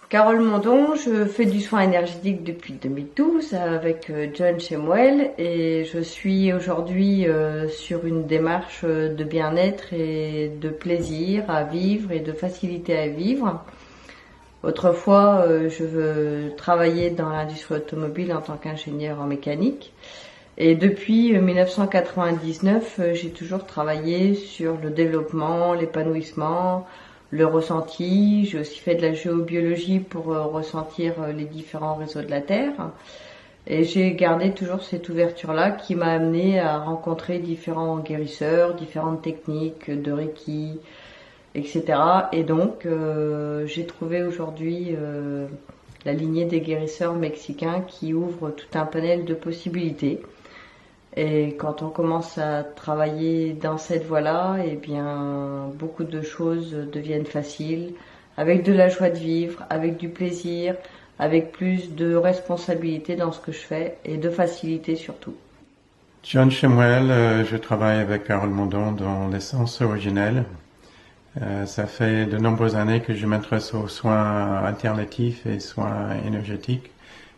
Carole Mondon, je fais du soin énergétique depuis 2012 avec John Shemuel et je suis aujourd'hui sur une démarche de bien-être et de plaisir à vivre et de facilité à vivre. Autrefois, je travaillais dans l'industrie automobile en tant qu'ingénieur en mécanique et depuis 1999, j'ai toujours travaillé sur le développement, l'épanouissement, le ressenti. J'ai aussi fait de la géobiologie pour ressentir les différents réseaux de la Terre. Et j'ai gardé toujours cette ouverture-là qui m'a amené à rencontrer différents guérisseurs, différentes techniques de Reiki, etc. Et donc, j'ai trouvé aujourd'hui la lignée des guérisseurs mexicains qui ouvre tout un panel de possibilités. Et quand on commence à travailler dans cette voie-là, eh bien, beaucoup de choses deviennent faciles, avec de la joie de vivre, avec du plaisir, avec plus de responsabilité dans ce que je fais et de facilité surtout. John Shemuel, je travaille avec Carole Mondon dans l'essence originelle. Ça fait de nombreuses années que je m'intéresse aux soins alternatifs et soins énergétiques.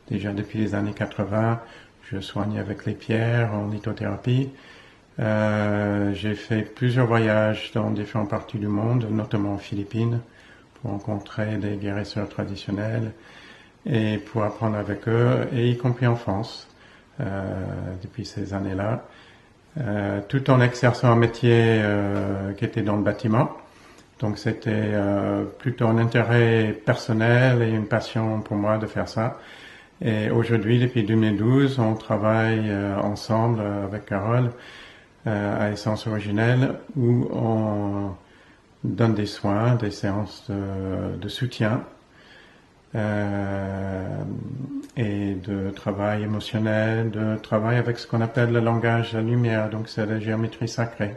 Déjà depuis les années 80, je soigne avec les pierres en lithothérapie. J'ai fait plusieurs voyages dans différentes parties du monde, notamment aux Philippines, pour rencontrer des guérisseurs traditionnels et pour apprendre avec eux, et y compris en France, depuis ces années-là, tout en exerçant un métier qui était dans le bâtiment. Donc c'était plutôt un intérêt personnel et une passion pour moi de faire ça. Et aujourd'hui, depuis 2012, on travaille ensemble avec Carole à Essence Originelle où on donne des soins, des séances de soutien et de travail émotionnel, de travail avec ce qu'on appelle le langage de la lumière, donc c'est la géométrie sacrée.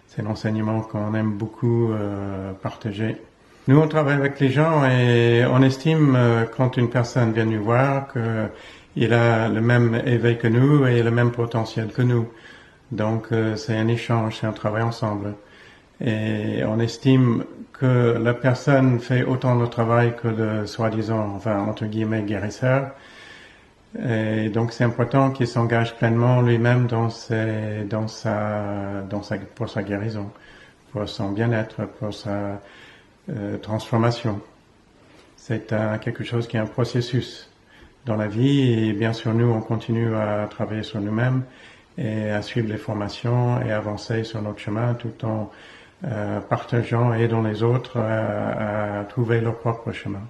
C'est l'enseignement qu'on aime beaucoup partager. Nous, on travaille avec les gens et on estime quand une personne vient nous voir qu'il a le même éveil que nous et le même potentiel que nous. Donc c'est un échange, c'est un travail ensemble. Et on estime que la personne fait autant de travail que le soi-disant, enfin entre guillemets, guérisseur. Et donc c'est important qu'il s'engage pleinement lui-même pour sa guérison, pour son bien-être, pour sa transformation. C'est quelque chose qui est un processus dans la vie et bien sûr nous on continue à travailler sur nous-mêmes et à suivre les formations et avancer sur notre chemin tout en partageant et aidant les autres à trouver leur propre chemin.